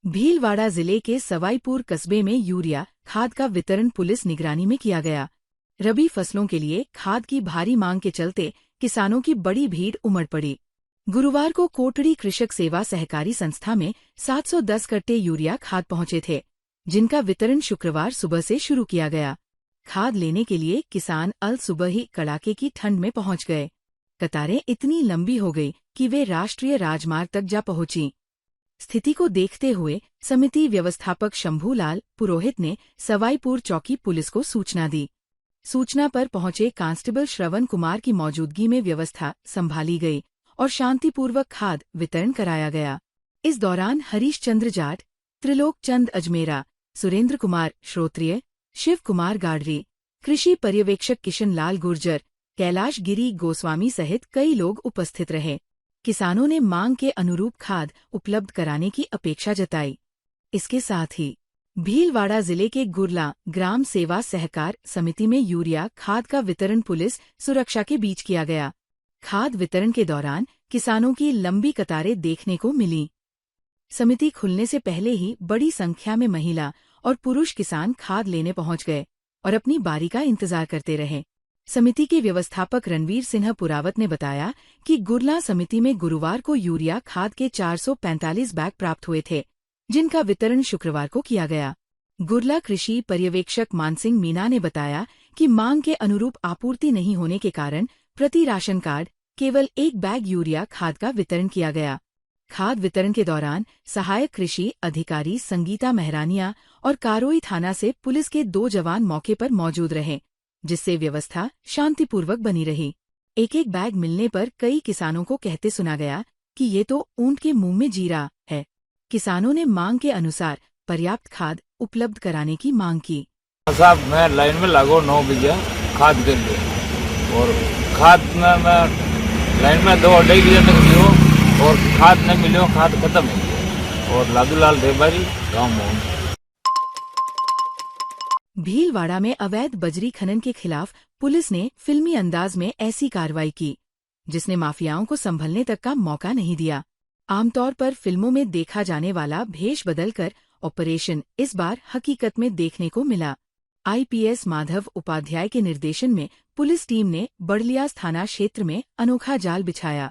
भीलवाड़ा जिले के सवाईपुर कस्बे में यूरिया खाद का वितरण पुलिस निगरानी में किया गया। रबी फसलों के लिए खाद की भारी मांग के चलते किसानों की बड़ी भीड़ उमड़ पड़ी। गुरुवार को कोटड़ी कृषक सेवा सहकारी संस्था में 710 कट्टे यूरिया खाद पहुंचे थे, जिनका वितरण शुक्रवार सुबह से शुरू किया गया। खाद लेने के लिए किसान अल सुबह ही कड़ाके की ठंड में पहुंच गए। कतारें इतनी लंबी हो गई कि वे राष्ट्रीय राजमार्ग तक जा पहुंची। स्थिति को देखते हुए समिति व्यवस्थापक शंभूलाल पुरोहित ने सवाईपुर चौकी पुलिस को सूचना दी। सूचना पर पहुंचे कांस्टेबल श्रवण कुमार की मौजूदगी में व्यवस्था संभाली गई और शांतिपूर्वक खाद वितरण कराया गया। इस दौरान हरीश चंद्र जाट, त्रिलोक चंद अजमेरा, सुरेंद्र कुमार श्रोत्रिय, शिव कुमार गाडरी, कृषि पर्यवेक्षक किशन लाल गुर्जर, कैलाश गिरी गोस्वामी सहित कई लोग उपस्थित रहे। किसानों ने मांग के अनुरूप खाद उपलब्ध कराने की अपेक्षा जताई। इसके साथ ही भीलवाड़ा जिले के गुरला ग्राम सेवा सहकार समिति में यूरिया खाद का वितरण पुलिस सुरक्षा के बीच किया गया। खाद वितरण के दौरान किसानों की लंबी कतारें देखने को मिली। समिति खुलने से पहले ही बड़ी संख्या में महिला और पुरुष किसान खाद लेने पहुंच गए और अपनी बारी का इंतजार करते रहे। समिति के व्यवस्थापक रणवीर सिन्हा पुरावत ने बताया कि गुरला समिति में गुरुवार को यूरिया खाद के 445 बैग प्राप्त हुए थे, जिनका वितरण शुक्रवार को किया गया। गुरला कृषि पर्यवेक्षक मानसिंह मीणा ने बताया कि मांग के अनुरूप आपूर्ति नहीं होने के कारण प्रति राशन कार्ड केवल 1 बैग यूरिया खाद का वितरण किया गया। खाद वितरण के दौरान सहायक कृषि अधिकारी संगीता मेहरानिया और कारोई थाना से पुलिस के 2 जवान मौके पर मौजूद रहे, जिससे व्यवस्था शांतिपूर्वक बनी रही। एक बैग मिलने पर कई किसानों को कहते सुना गया कि ये तो ऊंट के मुंह में जीरा है। किसानों ने मांग के अनुसार पर्याप्त खाद उपलब्ध कराने की मांग की। साहब, मैं लाइन में लागू 9 बजे खाद के लिए, और खाद में मैं लाइन में 2-2.5 बजे तक लियो और खाद नहीं मिलो, खाद खत्म हो गई। और लादूलाल देबारी गाँव मोहन। भीलवाड़ा में अवैध बजरी खनन के खिलाफ पुलिस ने फिल्मी अंदाज में ऐसी कार्रवाई की, जिसने माफियाओं को संभलने तक का मौका नहीं दिया। आमतौर पर फिल्मों में देखा जाने वाला भेष बदलकर ऑपरेशन इस बार हकीकत में देखने को मिला। आईपीएस माधव उपाध्याय के निर्देशन में पुलिस टीम ने बड़लियास थाना क्षेत्र में अनोखा जाल बिछाया।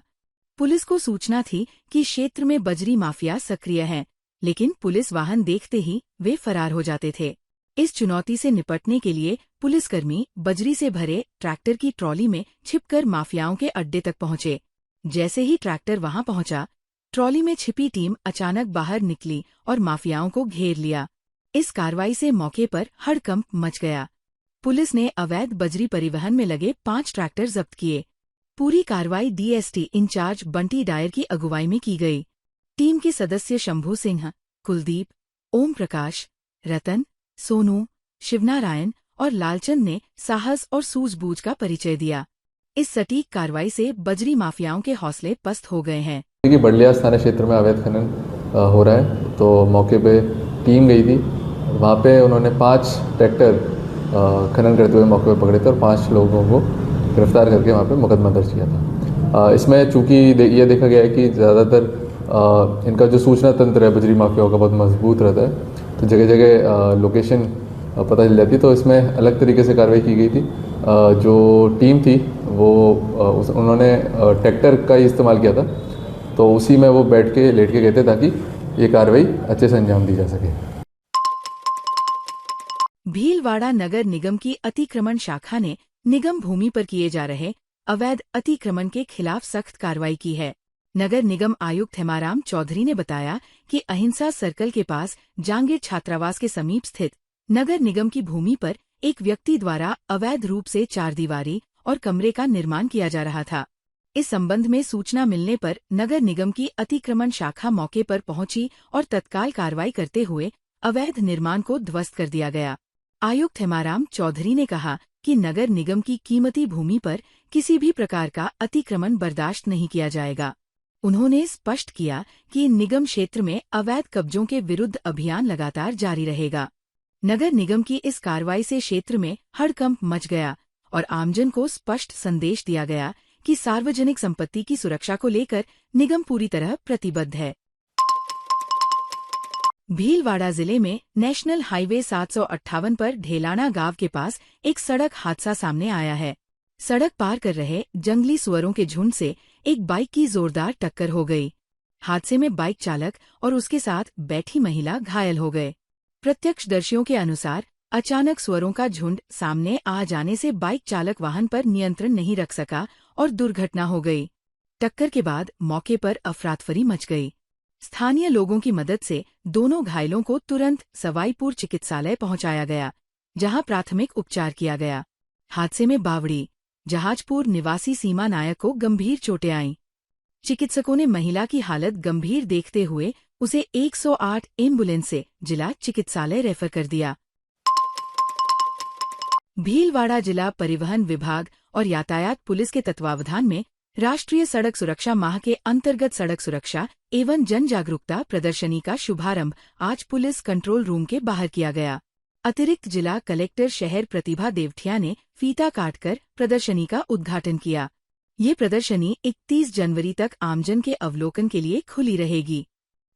पुलिस को सूचना थी कि क्षेत्र में बजरी माफिया सक्रिय हैं, लेकिन पुलिस वाहन देखते ही वे फरार हो जाते थे। इस चुनौती से निपटने के लिए पुलिसकर्मी बजरी से भरे ट्रैक्टर की ट्रॉली में छिपकर माफियाओं के अड्डे तक पहुंचे। जैसे ही ट्रैक्टर वहां पहुंचा, ट्रॉली में छिपी टीम अचानक बाहर निकली और माफियाओं को घेर लिया। इस कार्रवाई से मौके पर हड़कंप मच गया। पुलिस ने अवैध बजरी परिवहन में लगे 5 ट्रैक्टर जब्त किए। पूरी कार्रवाई डीएसटी इंचार्ज बंटी डायर की अगुवाई में की गई। टीम के सदस्य शंभू सिंह, कुलदीप, ओम प्रकाश, रतन, सोनू, शिवनारायण और लालचंद ने साहस और सूझबूझ का परिचय दिया। इस सटीक कार्रवाई से बजरी माफियाओं के हौसले पस्त हो गए हैं। बड़लियास थाना क्षेत्र में अवैध खनन हो रहा है, तो मौके पे टीम गई थी। वहाँ पे उन्होंने 5 ट्रैक्टर खनन करते हुए मौके पे पकड़े थे और 5 लोगों को गिरफ्तार करके वहाँ पे मुकदमा दर्ज किया था। इसमें चूँकि ये देखा गया है कि ज़्यादातर इनका जो सूचना तंत्र है बजरी माफियाओं का बहुत मजबूत रहता है, तो जगह जगह लोकेशन पता चल जाती। तो इसमें अलग तरीके से कार्रवाई की गई थी। जो टीम थी वो उन्होंने ट्रैक्टर का ही इस्तेमाल किया था, तो उसी में वो बैठ के लेट के गए थे ताकि ये कार्रवाई अच्छे से अंजाम दी जा सके। भीलवाड़ा नगर निगम की अतिक्रमण शाखा ने निगम भूमि पर किए जा रहे अवैध अतिक्रमण के खिलाफ सख्त कार्रवाई की है। नगर निगम आयुक्त हेमाराम चौधरी ने बताया कि अहिंसा सर्कल के पास जांगीर छात्रावास के समीप स्थित नगर निगम की भूमि पर एक व्यक्ति द्वारा अवैध रूप से 4 दीवारी और कमरे का निर्माण किया जा रहा था। इस संबंध में सूचना मिलने पर नगर निगम की अतिक्रमण शाखा मौके पर पहुंची और तत्काल कार्रवाई करते हुए अवैध निर्माण को ध्वस्त कर दिया गया। आयुक्त हेमाराम चौधरी ने कहा कि नगर निगम की कीमती भूमि पर किसी भी प्रकार का अतिक्रमण बर्दाश्त नहीं किया जाएगा। उन्होंने स्पष्ट किया कि निगम क्षेत्र में अवैध कब्जों के विरुद्ध अभियान लगातार जारी रहेगा। नगर निगम की इस कार्रवाई से क्षेत्र में हड़कंप मच गया और आमजन को स्पष्ट संदेश दिया गया कि सार्वजनिक संपत्ति की सुरक्षा को लेकर निगम पूरी तरह प्रतिबद्ध है। भीलवाड़ा जिले में नेशनल हाईवे 758 पर ढेलाना गांव के पास एक सड़क हादसा सामने आया है। सड़क पार कर रहे जंगली सुअरों के झुंड से एक बाइक की जोरदार टक्कर हो गई। हादसे में बाइक चालक और उसके साथ बैठी महिला घायल हो गए। प्रत्यक्षदर्शियों के अनुसार अचानक सुअरों का झुंड सामने आ जाने से बाइक चालक वाहन पर नियंत्रण नहीं रख सका और दुर्घटना हो गई। टक्कर के बाद मौके पर अफरातफरी मच गई। स्थानीय लोगों की मदद से दोनों घायलों को तुरंत सवाईपुर चिकित्सालय पहुंचाया गया, जहां प्राथमिक उपचार किया गया। हादसे में बावड़ी जहाजपुर निवासी सीमा नायक को गंभीर चोटें आईं। चिकित्सकों ने महिला की हालत गंभीर देखते हुए उसे 108 एम्बुलेंस से जिला चिकित्सालय रेफर कर दिया। भीलवाड़ा जिला परिवहन विभाग और यातायात पुलिस के तत्वावधान में राष्ट्रीय सड़क सुरक्षा माह के अंतर्गत सड़क सुरक्षा एवं जन जागरूकता प्रदर्शनी का शुभारंभ आज पुलिस कंट्रोल रूम के बाहर किया गया। अतिरिक्त जिला कलेक्टर शहर प्रतिभा देवठिया ने फीता काटकर प्रदर्शनी का उद्घाटन किया। ये प्रदर्शनी 31 जनवरी तक आमजन के अवलोकन के लिए खुली रहेगी।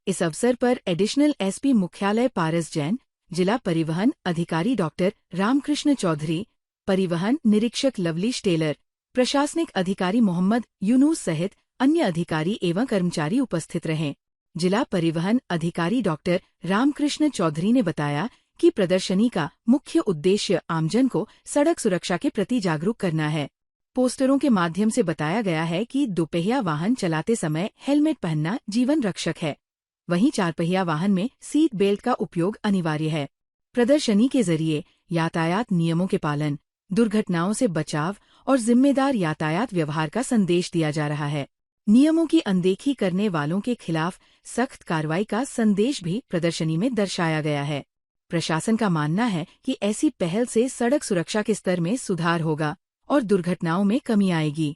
इस अवसर पर एडिशनल एसपी मुख्यालय पारस जैन, जिला परिवहन अधिकारी डॉक्टर रामकृष्ण चौधरी, परिवहन निरीक्षक लवलीश टेलर, प्रशासनिक अधिकारी मोहम्मद यूनुस सहित अन्य अधिकारी एवं कर्मचारी उपस्थित रहे। जिला परिवहन अधिकारी डॉक्टर रामकृष्ण चौधरी ने बताया कि प्रदर्शनी का मुख्य उद्देश्य आमजन को सड़क सुरक्षा के प्रति जागरूक करना है। पोस्टरों के माध्यम से बताया गया है कि दोपहिया वाहन चलाते समय हेलमेट पहनना जीवन रक्षक है, वहीं चारपहिया वाहन में सीट बेल्ट का उपयोग अनिवार्य है। प्रदर्शनी के जरिए यातायात नियमों के पालन, दुर्घटनाओं से बचाव और जिम्मेदार यातायात व्यवहार का संदेश दिया जा रहा है। नियमों की अनदेखी करने वालों के खिलाफ सख्त कार्रवाई का संदेश भी प्रदर्शनी में दर्शाया गया है। प्रशासन का मानना है कि ऐसी पहल से सड़क सुरक्षा के स्तर में सुधार होगा और दुर्घटनाओं में कमी आएगी।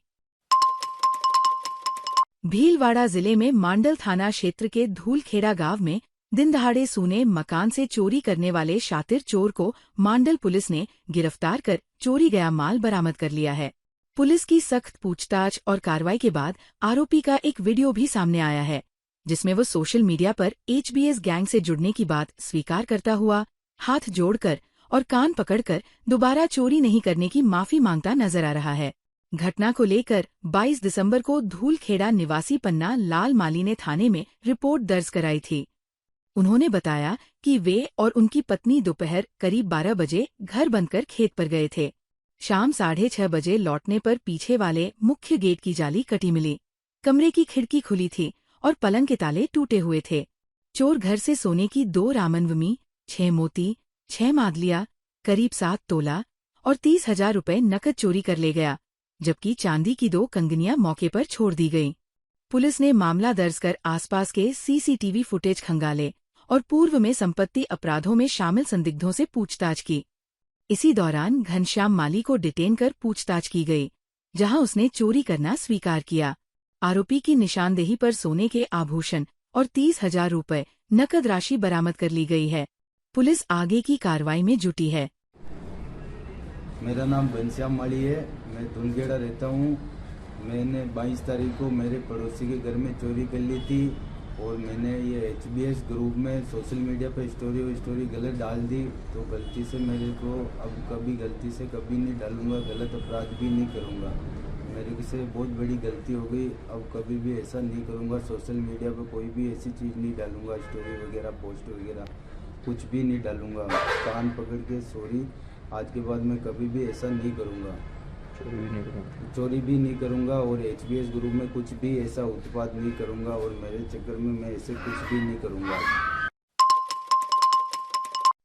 भीलवाड़ा जिले में मांडल थाना क्षेत्र के धूलखेड़ा गांव में दिन दहाड़े सूने मकान से चोरी करने वाले शातिर चोर को मांडल पुलिस ने गिरफ्तार कर चोरी गया माल बरामद कर लिया है। पुलिस की सख्त पूछताछ और कार्रवाई के बाद आरोपी का एक वीडियो भी सामने आया है, जिसमें वो सोशल मीडिया पर HBS गैंग से जुड़ने की बात स्वीकार करता हुआ हाथ जोड़कर और कान पकड़कर दोबारा चोरी नहीं करने की माफी मांगता नजर आ रहा है। घटना को लेकर 22 दिसंबर को धूलखेड़ा निवासी पन्ना लाल माली ने थाने में रिपोर्ट दर्ज कराई थी। उन्होंने बताया कि वे और उनकी पत्नी दोपहर करीब 12 बजे घर बंद कर खेत पर गए थे। शाम 6:30 बजे लौटने पर पीछे वाले मुख्य गेट की जाली कटी मिली। कमरे की खिड़की खुली थी और पलंग के ताले टूटे हुए थे। चोर घर से सोने की 2 रामनवमी, 6 मोती, 6 मादलिया, करीब 7 तोला और 30,000 रुपए नकद चोरी कर ले गया, जबकि चांदी की 2 कंगनियां मौके पर छोड़ दी गईं। पुलिस ने मामला दर्ज कर आसपास के CCTV फुटेज खंगाले और पूर्व में संपत्ति अपराधों में शामिल संदिग्धों से पूछताछ की। इसी दौरान घनश्याम माली को डिटेन कर पूछताछ की गई, जहां उसने चोरी करना स्वीकार किया। आरोपी की निशानदेही पर सोने के आभूषण और 30,000 रुपए नकद राशि बरामद कर ली गई है। पुलिस आगे की कार्रवाई में जुटी है। मेरा नाम घनश्याम माली है, मैं धूलखेड़ा रहता हूँ। मैंने 22 तारीख को मेरे पड़ोसी के घर में चोरी कर ली थी और मैंने ये HBS ग्रुप में सोशल मीडिया पे स्टोरी गलत डाल दी, तो गलती से मेरे को अब कभी गलती से कभी नहीं डालूंगा, गलत अपराध भी नहीं करूँगा। मेरे से बहुत बड़ी गलती हो गई, अब कभी भी ऐसा नहीं करूँगा। सोशल मीडिया पे कोई भी ऐसी चीज़ नहीं डालूंगा, स्टोरी वगैरह पोस्ट वगैरह कुछ भी नहीं डालूंगा। कान पकड़ के सॉरी, आज के बाद मैं कभी भी ऐसा नहीं करूँगा, चोरी भी नहीं करूँगा और HBS ग्रुप में कुछ भी ऐसा उत्पाद नहीं करूँगा और मेरे चक्कर में मैं ऐसे कुछ भी नहीं करूँगा।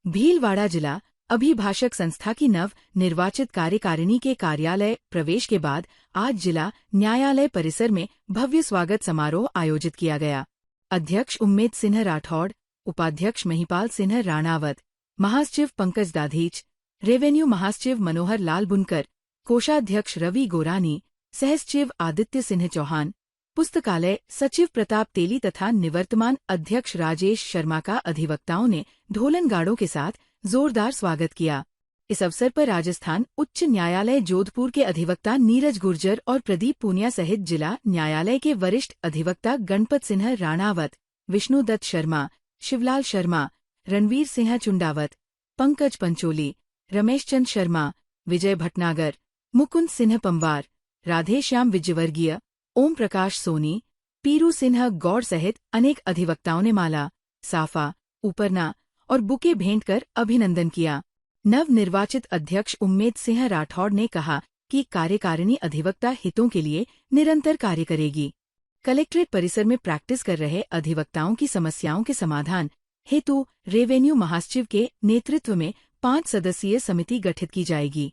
भीलवाड़ा जिला अभिभाषक संस्था की नव निर्वाचित कार्यकारिणी के कार्यालय प्रवेश के बाद आज जिला न्यायालय परिसर में भव्य स्वागत समारोह आयोजित किया गया। अध्यक्ष उम्मेद सिन्हा राठौड़, उपाध्यक्ष महिपाल सिन्हा राणावत, महासचिव पंकज दाधीच, रेवेन्यू महासचिव मनोहर लाल बुनकर, कोषाध्यक्ष रवि गोरानी, सहसचिव आदित्य सिन्हा चौहान, पुस्तकालय सचिव प्रताप तेली तथा निवर्तमान अध्यक्ष राजेश शर्मा का अधिवक्ताओं ने ढोलन गाड़ों के साथ जोरदार स्वागत किया। इस अवसर पर राजस्थान उच्च न्यायालय जोधपुर के अधिवक्ता नीरज गुर्जर और प्रदीप पूनिया सहित जिला न्यायालय के वरिष्ठ अधिवक्ता गणपत सिन्हा राणावत, विष्णुदत्त शर्मा, शिवलाल शर्मा, रणवीर सिंह चुंडावत, पंकज पंचोली, रमेश चंद शर्मा, विजय भटनागर, मुकुंद सिंह पंवार, राधेश्याम विजयवर्गीय, ओम प्रकाश सोनी, पीरू सिन्हा गौड़ सहित अनेक अधिवक्ताओं ने माला, साफा, ऊपरना और बुके भेंट कर अभिनंदन किया। नवनिर्वाचित अध्यक्ष उम्मेद सिंह राठौड़ ने कहा कि कार्यकारिणी अधिवक्ता हितों के लिए निरंतर कार्य करेगी। कलेक्ट्रेट परिसर में प्रैक्टिस कर रहे अधिवक्ताओं की समस्याओं के समाधान हेतु रेवेन्यू महासचिव के नेतृत्व में 5 सदस्यीय समिति गठित की जाएगी।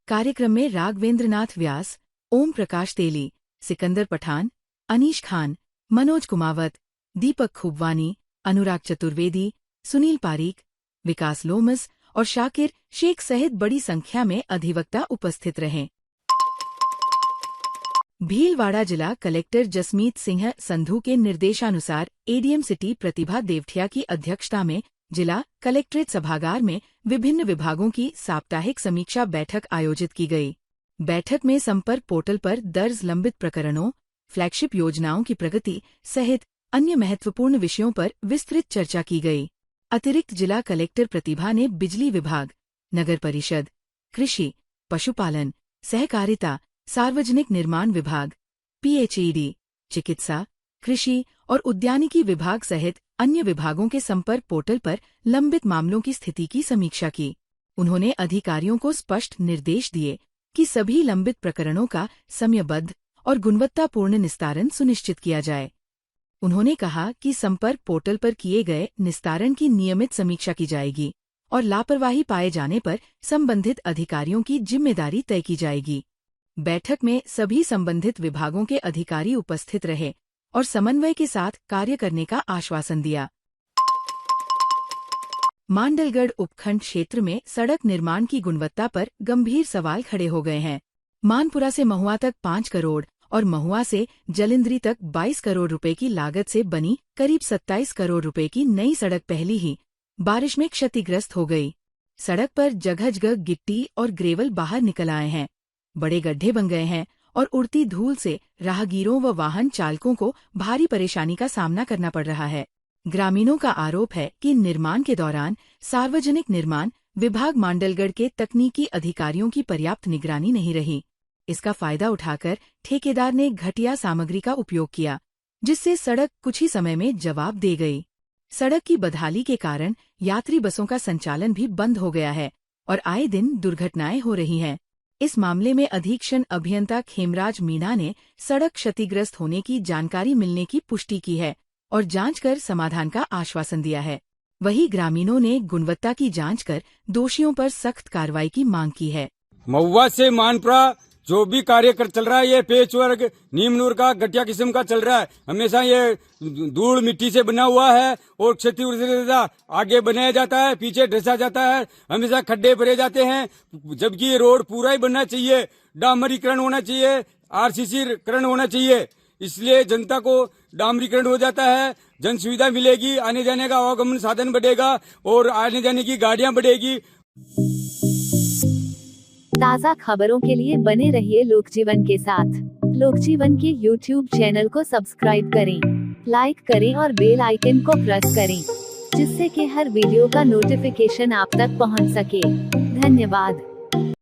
कार्यक्रम में राघवेंद्रनाथ व्यास, ओम प्रकाश तेली, सिकंदर पठान, अनीश खान, मनोज कुमावत, दीपक खुबवानी, अनुराग चतुर्वेदी, सुनील पारीक, विकास लोमस और शाकिर शेख सहित बड़ी संख्या में अधिवक्ता उपस्थित रहे। भीलवाड़ा जिला कलेक्टर जसमीत सिंह संधू के निर्देशानुसार एडीएम सिटी प्रतिभा देवठिया की अध्यक्षता में जिला कलेक्ट्रेट सभागार में विभिन्न विभागों की साप्ताहिक समीक्षा बैठक आयोजित की गई। बैठक में संपर्क पोर्टल पर दर्ज लंबित प्रकरणों, फ्लैगशिप योजनाओं की प्रगति सहित अन्य महत्वपूर्ण विषयों पर विस्तृत चर्चा की गई। अतिरिक्त जिला कलेक्टर प्रतिभा ने बिजली विभाग, नगर परिषद, कृषि, पशुपालन, सहकारिता, सार्वजनिक निर्माण विभाग, पीएचईडी, चिकित्सा, कृषि और उद्यानिकी विभाग सहित अन्य विभागों के संपर्क पोर्टल पर लंबित मामलों की स्थिति की समीक्षा की। उन्होंने अधिकारियों को स्पष्ट निर्देश दिए कि सभी लंबित प्रकरणों का समयबद्ध और गुणवत्तापूर्ण निस्तारण सुनिश्चित किया जाए। उन्होंने कहा कि संपर्क पोर्टल पर किए गए निस्तारण की नियमित समीक्षा की जाएगी और लापरवाही पाए जाने पर संबंधित अधिकारियों की जिम्मेदारी तय की जाएगी। बैठक में सभी संबंधित विभागों के अधिकारी उपस्थित रहे और समन्वय के साथ कार्य करने का आश्वासन दिया। मांडलगढ़ उपखंड क्षेत्र में सड़क निर्माण की गुणवत्ता पर गंभीर सवाल खड़े हो गए हैं। मानपुरा से महुआ तक 5 करोड़ और महुआ से जलिंद्री तक 22 करोड़ रुपए की लागत से बनी करीब 27 करोड़ रुपए की नई सड़क पहली ही बारिश में क्षतिग्रस्त हो गई। सड़क पर जगह जगह गिट्टी और ग्रेवल बाहर निकल आए हैं, बड़े गड्ढे बन गए हैं और उड़ती धूल से राहगीरों व वाहन चालकों को भारी परेशानी का सामना करना पड़ रहा है। ग्रामीणों का आरोप है कि निर्माण के दौरान सार्वजनिक निर्माण विभाग मांडलगढ़ के तकनीकी अधिकारियों की पर्याप्त निगरानी नहीं रही। इसका फायदा उठाकर ठेकेदार ने घटिया सामग्री का उपयोग किया, जिससे सड़क कुछ ही समय में जवाब दे गई। सड़क की बदहाली के कारण यात्री बसों का संचालन भी बंद हो गया है और आए दिन दुर्घटनाएं हो रही हैं। इस मामले में अधीक्षण अभियंता खेमराज मीणा ने सड़क क्षतिग्रस्त होने की जानकारी मिलने की पुष्टि की है और जांच कर समाधान का आश्वासन दिया है। वहीं ग्रामीणों ने गुणवत्ता की जांच कर दोषियों पर सख्त कार्रवाई की मांग की है। महुआ से मानपुरा जो भी कार्य चल रहा है, ये पेच वर्क नीमनूर का घटिया किस्म का चल रहा है। हमेशा ये धूल मिट्टी से बना हुआ है और क्षति आगे बनाया जाता है, पीछे ढसा जाता है, हमेशा खड्डे भरे जाते हैं। जबकि ये रोड पूरा ही बनना चाहिए, डामरीकरण होना चाहिए, आरसीसीकरण होना चाहिए। इसलिए जनता को डामरीकरण हो जाता है, जन सुविधा मिलेगी, आने जाने का आवागमन साधन बढ़ेगा और आने जाने की गाड़ियां बढ़ेगी। ताज़ा खबरों के लिए बने रहिए लोकजीवन के साथ। लोकजीवन के YouTube चैनल को सब्सक्राइब करें, लाइक करें और बेल आइकन को प्रेस करें, जिससे कि हर वीडियो का नोटिफिकेशन आप तक पहुंच सके। धन्यवाद।